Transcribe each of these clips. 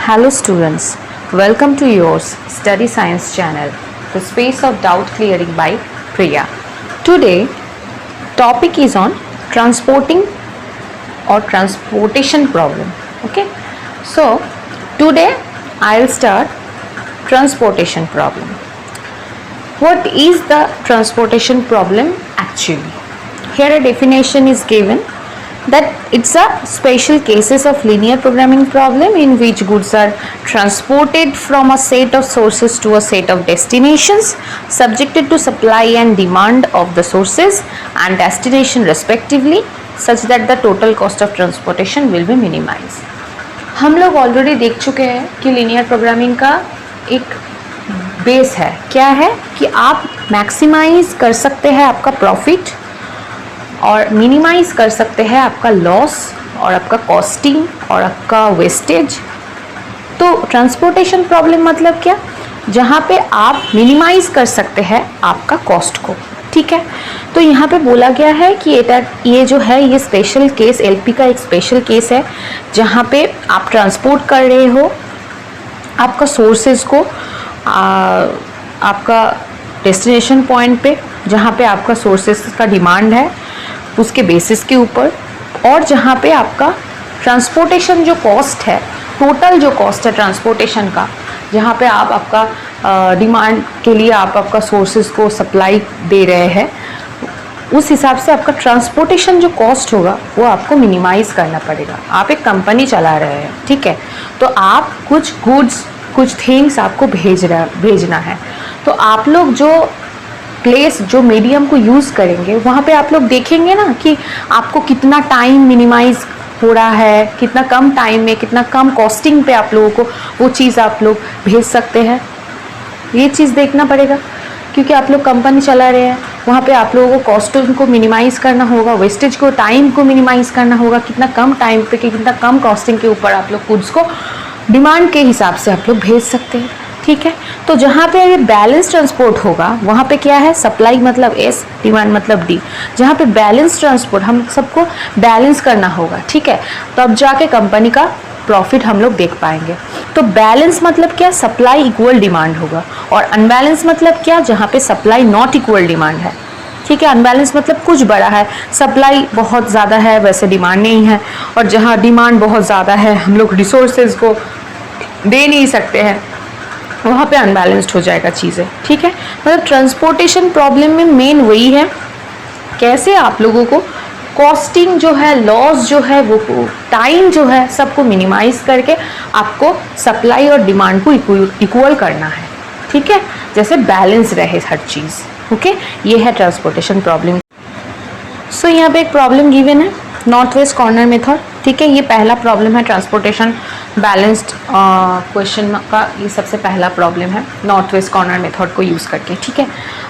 Hello students, welcome to yours Study Science channel, the space of doubt clearing by Priya. Today, topic is on transporting or transportation problem. Okay, so today I'll start transportation problem. What is the transportation problem actually? Here a definition is given that it's a special cases of linear programming problem in which goods are transported from a set of sources to a set of destinations subjected to supply and demand of the sources and destination respectively such that the total cost of transportation will be minimized. हम लोग already देख चुके हैं कि linear programming का एक base है, क्या है कि आप मैक्सिमाइज कर सकते हैं आपका प्रॉफिट और मिनिमाइज कर सकते हैं आपका लॉस और आपका कॉस्टिंग और आपका वेस्टेज. तो ट्रांसपोर्टेशन प्रॉब्लम मतलब क्या, जहाँ पे आप मिनिमाइज कर सकते हैं आपका कॉस्ट को. ठीक है, तो यहाँ पे बोला गया है कि ये जो है ये स्पेशल केस एलपी का एक स्पेशल केस है जहाँ पे आप ट्रांसपोर्ट कर रहे हो आपका सोर्सेज को आपका डेस्टिनेशन पॉइंट पे जहाँ पे आपका सोर्सेज का डिमांड है उसके बेसिस के ऊपर, और जहाँ पे आपका ट्रांसपोर्टेशन जो कॉस्ट है, टोटल जो कॉस्ट है ट्रांसपोर्टेशन का, जहाँ पे आप आपका डिमांड के लिए आप आपका सोर्सेज को सप्लाई दे रहे हैं, उस हिसाब से आपका ट्रांसपोर्टेशन जो कॉस्ट होगा वो आपको मिनिमाइज करना पड़ेगा. आप एक कंपनी चला रहे हैं, ठीक है, तो आप कुछ गुड्स कुछ थिंग्स आपको भेजना है, तो आप लोग जो प्लेस जो मीडियम को यूज़ करेंगे वहाँ पे आप लोग देखेंगे ना कि आपको कितना टाइम मिनिमाइज हो रहा है, कितना कम टाइम में कितना कम कॉस्टिंग पे आप लोगों को वो चीज़ आप लोग भेज सकते हैं. ये चीज़ देखना पड़ेगा क्योंकि आप लोग कंपनी चला रहे हैं, वहाँ पे आप लोगों को कॉस्टिंग को मिनिमाइज़ करना होगा, वेस्टेज को टाइम को मिनिमाइज़ करना होगा, कितना कम टाइम पे कितना कम कॉस्टिंग के ऊपर आप लोग गुड्स को डिमांड के हिसाब से आप लोग भेज सकते हैं. ठीक है, तो जहाँ पे ये बैलेंस ट्रांसपोर्ट होगा वहाँ पे क्या है, सप्लाई मतलब एस, डिमांड मतलब डी. जहाँ पे बैलेंस ट्रांसपोर्ट हम सबको बैलेंस करना होगा, ठीक है, तब जाके कंपनी का प्रॉफिट हम लोग देख पाएंगे. तो बैलेंस मतलब क्या, सप्लाई इक्वल डिमांड होगा, और अनबैलेंस मतलब क्या, जहाँ पे सप्लाई नॉट इक्वल डिमांड है. ठीक है, अनबैलेंस मतलब कुछ बड़ा है, सप्लाई बहुत ज़्यादा है वैसे डिमांड नहीं है, और जहाँ डिमांड बहुत ज़्यादा है हम लोग रिसोर्सेज को दे नहीं सकते हैं, वहाँ पे अनबैलेंस्ड हो जाएगा चीज़ें. ठीक है, मतलब ट्रांसपोर्टेशन प्रॉब्लम में मेन वही है, कैसे आप लोगों को कॉस्टिंग जो है, लॉस जो है, वो टाइम जो है, सबको मिनिमाइज करके आपको सप्लाई और डिमांड को इक्वल करना है. ठीक है, जैसे बैलेंस रहे हर चीज़. ओके, ये है ट्रांसपोर्टेशन प्रॉब्लम. सो यहाँ पे एक प्रॉब्लम गिवन है, नॉर्थ वेस्ट कॉर्नर मेथड. ठीक है, ये पहला प्रॉब्लम है ट्रांसपोर्टेशन बैलेंस्ड क्वेश्चन का, ये सबसे पहला प्रॉब्लम है नॉर्थ वेस्ट कॉर्नर मेथड को यूज़ करके. ठीक है,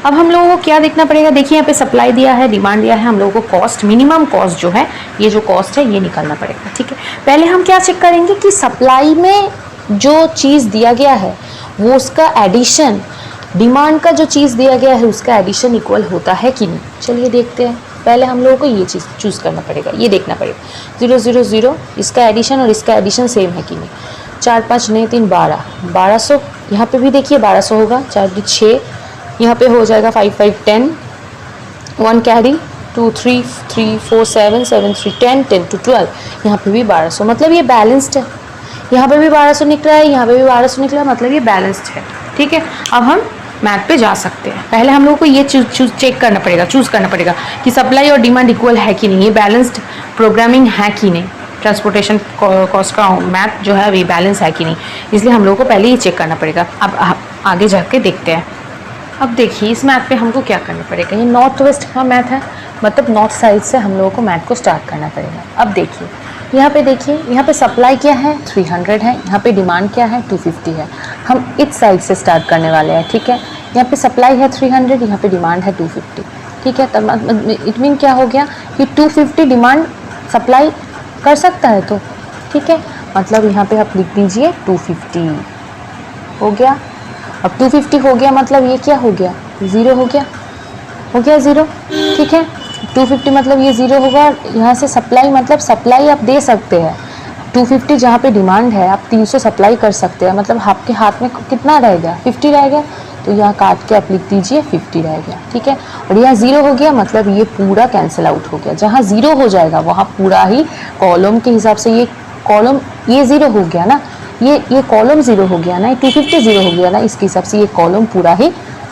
अब हम लोगों को क्या देखना पड़ेगा, देखिए यहाँ पे सप्लाई दिया है, डिमांड दिया है, हम लोगों को कॉस्ट, मिनिमम कॉस्ट जो है, ये जो कॉस्ट है ये निकालना पड़ेगा. ठीक है, पहले हम क्या चेक करेंगे कि सप्लाई में जो चीज़ दिया गया है वो उसका एडिशन, डिमांड का जो चीज़ दिया गया है उसका एडिशन इक्वल होता है कि नहीं. चलिए देखते हैं. पहले हम लोगों को ये चीज़ चूज़ करना पड़ेगा, ये देखना पड़ेगा 0 0 0 इसका एडिशन और इसका एडिशन सेम है कि नहीं. 4 5 9 3 12 1200, यहाँ पे भी देखिए 1200 होगा, 4 2 6, यहाँ पे हो जाएगा 5 5 10, 1 कैरी 2 3 3 4 7 7 3 10 10 to 12, यहाँ पे भी 1200, मतलब ये बैलेंस्ड है. यहाँ पे भी 1200 निकला है, यहाँ पे भी 1200 निकला है, मतलब ये बैलेंस्ड है. ठीक है, अब हम मैथ पे जा सकते हैं. पहले हम लोगों को ये चेक करना पड़ेगा, चूज़ करना पड़ेगा कि सप्लाई और डिमांड इक्वल है कि नहीं, ये बैलेंस्ड प्रोग्रामिंग है कि नहीं, ट्रांसपोर्टेशन कॉस्ट का मैथ जो है ये बैलेंस है कि नहीं, इसलिए हम लोगों को पहले ये चेक करना पड़ेगा. अब आगे जाके देखते हैं. अब देखिए इस मैथ पे हमको क्या करना पड़ेगा, ये नॉर्थ वेस्ट का मैथ है, मतलब नॉर्थ साइड से हम लोगों को मैथ को स्टार्ट करना पड़ेगा. अब देखिए यहाँ पे देखिए, यहाँ पे सप्लाई क्या है 300 है, यहाँ पे डिमांड क्या है 250 है. हम इस साइड से स्टार्ट करने वाले हैं. ठीक है, यहाँ पे सप्लाई है 300, यहाँ पे डिमांड है 250. ठीक है, तब इट मीन क्या हो गया कि 250 डिमांड सप्लाई कर सकता है. तो ठीक है, मतलब यहाँ पे आप लिख दीजिए 250 हो गया. अब 250 हो गया मतलब ये क्या हो गया, 0 हो गया, 0. ठीक है, 250 मतलब ये 0 होगा. यहाँ से सप्लाई मतलब सप्लाई आप दे सकते हैं 250 जहाँ पे डिमांड है आप 300 सप्लाई कर सकते हैं, मतलब आपके हाथ में कितना रह गया, 50 रह गया, तो यहाँ काट के आप लिख दीजिए 50 रह गया, ठीक है। और यहाँ 0 हो गया, मतलब ये पूरा कैंसिल आउट हो गया। जहाँ 0 हो जाएगा वहाँ पूरा ही कॉलम के हिसाब से ये कॉलम, ये 0 हो गया ना, ये कॉलम 0 हो गया ना, 250 0 हो गया ना, इसके हिसाब से ये कॉलम पूरा ही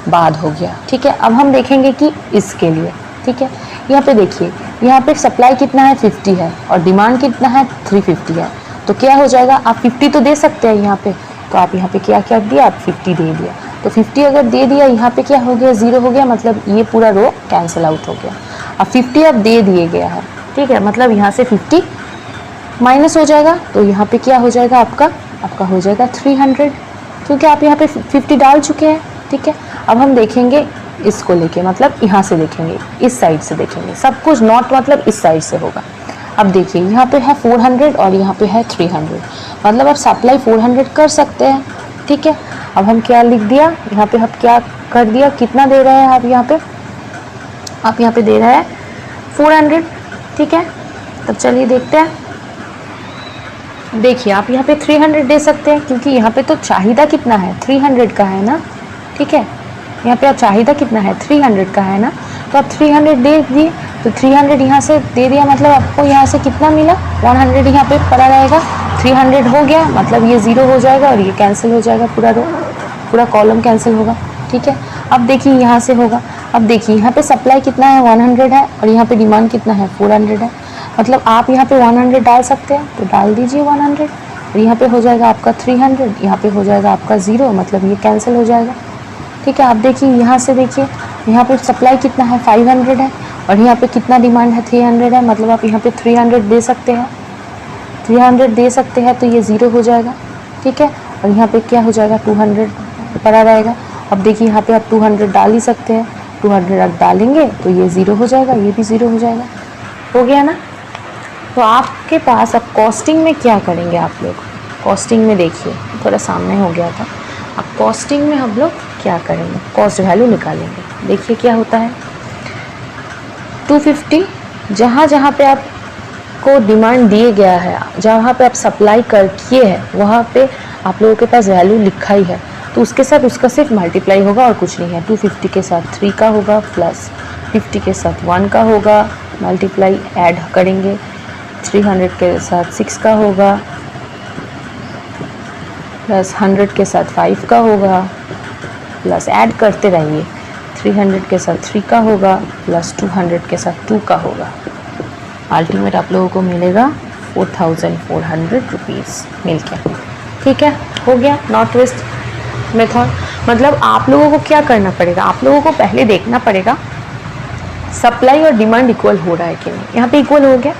बाद हो गया, ठीक है। अब हम देखेंगे कि इसके लिए, ठीक है, यहाँ पे देखिए, यहाँ पे सप्लाई कितना है 50 है और डिमांड कितना है 350 है, तो क्या हो जाएगा, आप 50 तो दे सकते हैं यहाँ पे, तो आप यहाँ पे क्या क्या दिया, आप 50 दे दिया, तो 50 अगर दे दिया, यहाँ पे क्या हो गया 0 हो गया, मतलब ये पूरा रो कैंसिल आउट हो गया। अब 50 अब दे दिए गया है, ठीक है, मतलब यहाँ से 50 माइनस हो जाएगा, तो यहाँ पे क्या हो जाएगा आपका हो जाएगा 300, क्योंकि आप यहाँ पे 50 डाल चुके हैं, ठीक है। अब हम देखेंगे इसको लेके, मतलब यहाँ से देखेंगे, इस साइड से देखेंगे, सब कुछ नॉट मतलब इस साइड से होगा। अब देखिए यहाँ पे है 400 और यहाँ पे है 300, मतलब आप सप्लाई 400 कर सकते हैं, ठीक है। अब हम क्या लिख दिया, यहाँ पे हम क्या कर दिया, कितना दे रहे हैं आप यहाँ पे दे रहे हैं 400, ठीक है। तब चलिए देखते हैं, देखिए आप यहाँ पे 300 दे सकते हैं, क्योंकि यहाँ पे तो चाहिदा कितना है 300 का है ना, ठीक है, यहाँ पे आप चाहिदा कितना है 300 का है ना, तो आप 300 दे दिए, तो 300 यहाँ से दे दिया, मतलब आपको यहाँ से कितना मिला 100 यहाँ पे पड़ा रहेगा, 300 हो गया, मतलब ये 0 हो जाएगा और ये कैंसिल हो जाएगा, पूरा कॉलम कैंसिल होगा, ठीक है। अब देखिए यहाँ से होगा, अब देखिए यहाँ पे सप्लाई कितना है 100 है और यहाँ पे डिमांड कितना है 400 है, मतलब आप यहाँ पे 100 डाल सकते हैं, तो डाल दीजिए 100 और यहाँ पे हो जाएगा आपका 300, यहाँ पे हो जाएगा आपका 0, मतलब ये कैंसिल हो जाएगा, ठीक है। आप देखिए यहाँ से देखिए, यहाँ पे सप्लाई कितना है 500 है और यहाँ पे कितना डिमांड है 300 है, मतलब आप यहाँ पे 300 दे सकते हैं, 300 दे सकते हैं, तो ये 0 हो जाएगा, ठीक है। और यहाँ पे क्या हो जाएगा 200 पड़ा रहेगा। अब देखिए यहाँ पे आप 200 डाल ही सकते हैं, 200 आप डालेंगे तो ये 0 हो जाएगा, ये भी 0 हो जाएगा, हो गया ना। तो आपके पास अब कॉस्टिंग में क्या करेंगे आप लोग, कॉस्टिंग में देखिए थोड़ा सामने हो गया था, अब कॉस्टिंग में हम लोग क्या करेंगे, कॉस्ट वैल्यू निकालेंगे। देखिए क्या होता है 250, जहाँ पे आपको डिमांड दिए गया है, जहाँ पे आप सप्लाई कर किए हैं वहाँ पे आप लोगों के पास वैल्यू लिखा ही है, तो उसके साथ उसका सिर्फ मल्टीप्लाई होगा और कुछ नहीं है। 250 के साथ 3 का होगा, प्लस 50 के साथ 1 का होगा, मल्टीप्लाई ऐड करेंगे, 300 के साथ 6 का होगा, प्लस 100 के साथ 5 का होगा, प्लस ऐड करते रहिए, 300 के साथ 3 का होगा, प्लस 200 के साथ 2 का होगा। अल्टीमेट आप लोगों को मिलेगा 4400 रुपीज़ मिल के, ठीक है, हो गया नॉट वेस्ट मेथड। मतलब आप लोगों को क्या करना पड़ेगा, आप लोगों को पहले देखना पड़ेगा सप्लाई और डिमांड इक्वल हो रहा है कि नहीं। यहाँ पे इक्वल हो गया।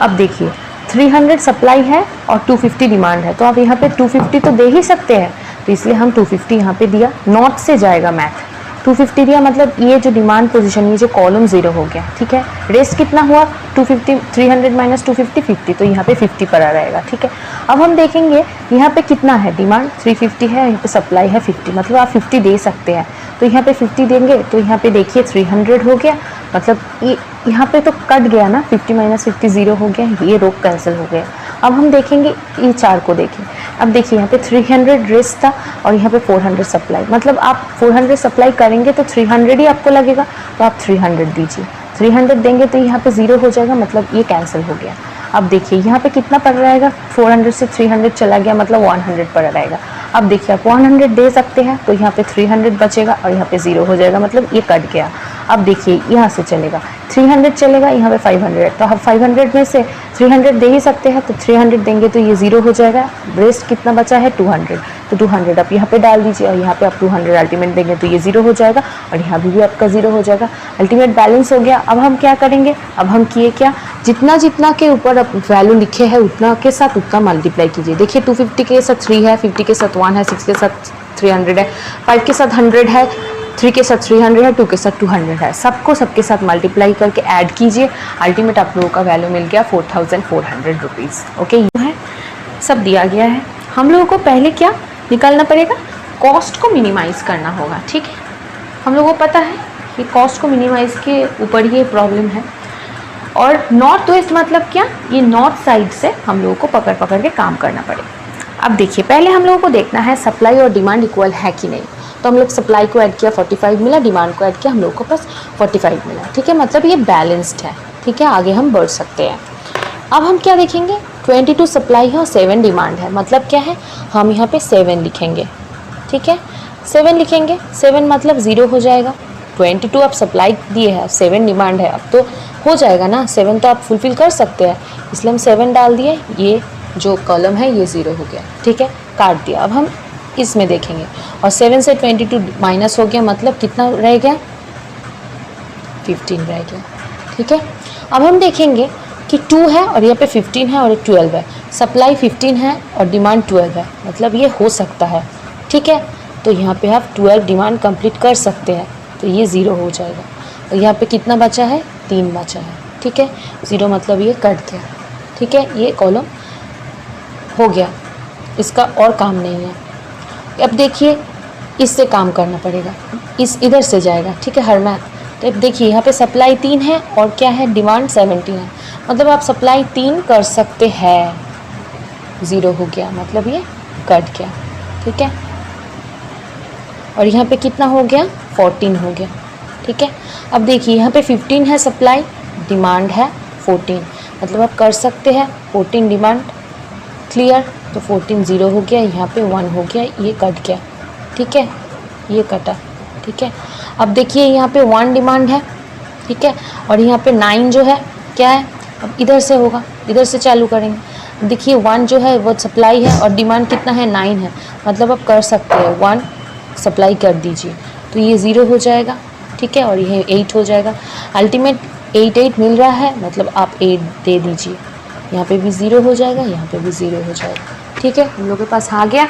अब देखिए 300 सप्लाई है और 250 डिमांड है, तो आप यहाँ पे 250 तो दे ही सकते हैं, तो इसलिए हम 250 यहाँ पे दिया, नॉट से जाएगा मैथ, 250 दिया, मतलब ये जो डिमांड पोजीशन, ये जो कॉलम 0 हो गया, ठीक है। रेस्ट कितना हुआ 250, 300 माइनस 250 50, तो यहाँ पे 50 पड़ा रहेगा, ठीक है। अब हम देखेंगे यहाँ पे कितना है, डिमांड 350 है, यहाँ पे सप्लाई है 50, मतलब आप 50 दे सकते हैं, तो यहाँ पे 50 देंगे, तो यहाँ पे देखिए 300 हो गया, मतलब ये यहाँ पे तो कट गया ना, 50 माइनस 50 0 हो गया, ये रो कैंसिल हो गया। अब हम देखेंगे ये 4 को देखें, अब देखिए यहाँ पे 300 रेस्ट था और यहाँ पे 400 सप्लाई, मतलब आप 400 सप्लाई करेंगे तो 300 ही आपको लगेगा, तो आप 300 दीजिए, 300 देंगे तो यहाँ पे 0 हो जाएगा, मतलब ये कैंसिल हो गया। अब देखिए यहाँ पे कितना पड़ रहेगा, 400 से 300 चला गया, मतलब 100 पड़ रहेगा। अब देखिए आप 100 दे सकते हैं, तो यहाँ पे 300 बचेगा और यहाँ पे 0 हो जाएगा, मतलब ये कट गया। अब देखिए यहाँ से चलेगा 300 चलेगा, यहाँ पे 500, तो आप 500 में से 300 दे ही सकते हैं, तो 300 देंगे तो ये 0 हो जाएगा। रेस्ट कितना बचा है 200, तो 200 आप यहाँ पे डाल दीजिए और यहाँ पे आप 200 अल्टीमेट देंगे तो ये 0 हो जाएगा और यहाँ भी आपका 0 हो जाएगा, अल्टीमेट बैलेंस हो गया। अब हम क्या करेंगे, अब हम किए क्या, जितना जितना के ऊपर वैल्यू लिखे हैं उतना के साथ उतना मल्टीप्लाई कीजिए। देखिए 250 के साथ 3 है, 50 के साथ 1 है, 6 के साथ 300 है, 5 के साथ 100 है, 3 के साथ 300 है, 2 के साथ 200 है, सबको सबके साथ मल्टीप्लाई करके ऐड कीजिए, अल्टीमेट आप लोगों का वैल्यू मिल गया 4400 रुपीज़। ओके, ये है सब दिया गया है। हम लोगों को पहले क्या निकालना पड़ेगा, कॉस्ट को मिनिमाइज़ करना होगा, ठीक है। हम लोगों को पता है कि कॉस्ट को मिनिमाइज़ के ऊपर ये प्रॉब्लम है। और नॉर्थ वेस्ट मतलब क्या, ये नॉर्थ साइड से हम लोगों को पकड़ पकड़ के काम करना पड़ेगा। अब देखिए, पहले हम लोगों को देखना है सप्लाई और डिमांड इक्वल है कि नहीं। तो हम लोग सप्लाई को ऐड किया 45 मिला, डिमांड को ऐड किया, हम लोग को बस 45 मिला, ठीक है, मतलब ये बैलेंस्ड है, ठीक है, आगे हम बढ़ सकते हैं। अब हम क्या देखेंगे, 22 सप्लाई है और 7 डिमांड है, मतलब क्या है, हम यहाँ पे 7 लिखेंगे, ठीक है, 7 लिखेंगे, 7 मतलब 0 हो जाएगा। 22 आप सप्लाई दिए हैं, 7 डिमांड है, अब तो हो जाएगा ना, 7 तो आप फुलफिल कर सकते हैं, इसलिए हम 7 डाल दिए, ये जो कॉलम है ये 0 हो गया, ठीक है, काट दिया। अब हम इसमें देखेंगे और 7 से 22 माइनस हो गया, मतलब कितना रह गया, 15 रह गया, ठीक है। अब हम देखेंगे कि 2 है और यहाँ पे 15 है और 12 है, सप्लाई 15 है और डिमांड 12 है, मतलब ये हो सकता है, ठीक है। तो यहाँ पे आप 12 डिमांड कंप्लीट कर सकते हैं, तो ये 0 हो जाएगा। और यहाँ पे कितना बचा है, 3 बचा है, ठीक है, 0 मतलब ये कट गया, ठीक है, ये कॉलम हो गया, इसका और काम नहीं है। अब देखिए, इससे काम करना पड़ेगा, इस इधर से जाएगा, ठीक है, हर मैथ। तो अब देखिए, यहाँ पे सप्लाई 3 है और क्या है, डिमांड 17 है, मतलब आप सप्लाई 3 कर सकते हैं, 0 हो गया, मतलब ये कट गया, ठीक है। और यहाँ पे कितना हो गया, 14 हो गया, ठीक है। अब देखिए, यहाँ पे 15 है सप्लाई, डिमांड है 14, मतलब आप कर सकते हैं 14 डिमांड, क्लियर। तो 14 0 हो गया, यहाँ पे 1 हो गया, ये कट गया, ठीक है, ये कटा, ठीक है। अब देखिए, यहाँ पे 1 डिमांड है, ठीक है, और यहाँ पे 9 जो है क्या है, अब इधर से होगा, इधर से चालू करेंगे। देखिए 1 जो है वो सप्लाई है और डिमांड कितना है, 9 है, मतलब आप कर सकते हैं 1 सप्लाई कर दीजिए, तो ये 0 हो जाएगा, ठीक है, और ये 8 हो जाएगा। अल्टीमेट 8 मिल रहा है, मतलब आप 8 दे दीजिए, यहाँ पे भी 0 हो जाएगा, यहाँ पे भी 0 हो जाएगा, ठीक है, हम लोग के पास आ गया।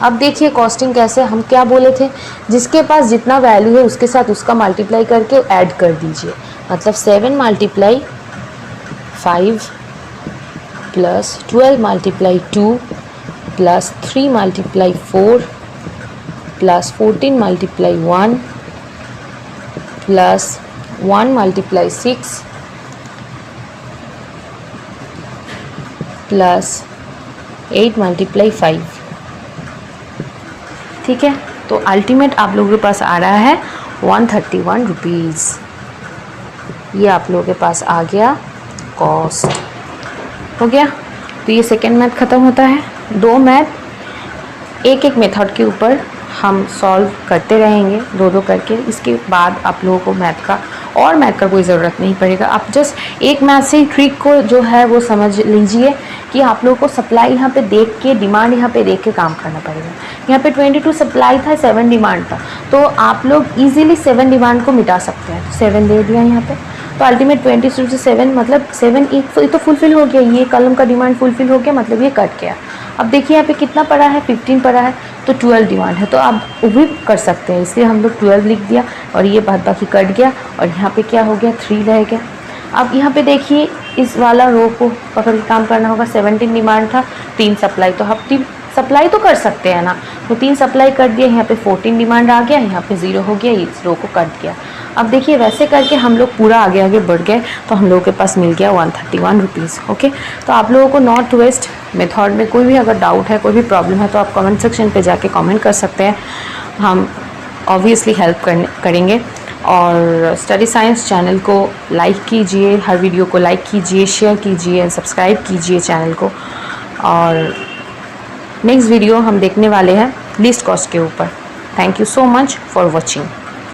अब देखिए कॉस्टिंग कैसे, हम क्या बोले थे, जिसके पास जितना वैल्यू है उसके साथ उसका मल्टीप्लाई करके ऐड कर दीजिए, मतलब 7 multiply 5 plus 12 multiply 2 plus 3 multiply 4 plus 14 multiply 1 plus 1 multiply 6 plus 8 multiply 5, ठीक है। तो अल्टीमेट आप लोगों के पास आ रहा है 131 रुपीज़, ये आप लोगों के पास आ गया कॉस्ट, हो गया। तो ये सेकेंड मैथ ख़त्म होता है। 2 मैथ एक एक मेथड के ऊपर हम सॉल्व करते रहेंगे, 2 करके, इसके बाद आप लोगों को मैथ का कोई ज़रूरत नहीं पड़ेगा। आप जस्ट एक मैथ से ट्रिक को जो है वो समझ लीजिए कि आप लोगों को सप्लाई यहाँ पे देख के, डिमांड यहाँ पे देख के काम करना पड़ेगा। यहाँ पे 22 सप्लाई था, 7 डिमांड था, तो आप लोग इजीली 7 डिमांड को मिटा सकते हैं, 7 दे दिया यहाँ पे, तो अल्टीमेट 22 से 7 मतलब 7 एक तो फुलफिल हो गया, ये कॉलम का डिमांड फुलफिल हो गया, मतलब ये कट गया। अब देखिए यहाँ पे कितना पड़ा है, 15 पड़ा है, तो 12 डिमांड है, तो आप वो भी कर सकते हैं, इसलिए हम लोग 12 लिख दिया और ये बाद बाकी कट गया, और यहाँ पे क्या हो गया, 3 रह गया। अब यहाँ पे देखिए, इस वाला रो को पकड़ के काम करना होगा, 17 डिमांड था, 3 सप्लाई, तो हम 3 सप्लाई तो कर सकते हैं ना, तो 3 सप्लाई कर दिया, यहाँ पे 14 डिमांड आ गया, यहाँ पे 0 हो गया, इस रो को कट गया। अब देखिए वैसे करके हम लोग पूरा आगे आगे बढ़ गए, तो हम लोगों के पास मिल गया 131 रुपीज़, ओके। तो आप लोगों को नॉर्थ वेस्ट मेथड में कोई भी अगर डाउट है, कोई भी प्रॉब्लम है, तो आप कमेंट सेक्शन पे जाके कमेंट कर सकते हैं, हम ऑब्वियसली हेल्प करेंगे। और स्टडी साइंस चैनल को लाइक कीजिए, हर वीडियो को लाइक कीजिए, शेयर कीजिए, सब्सक्राइब कीजिए चैनल को। और नेक्स्ट वीडियो हम देखने वाले हैं लीस्ट कॉस्ट के ऊपर। Thank you so much for watching.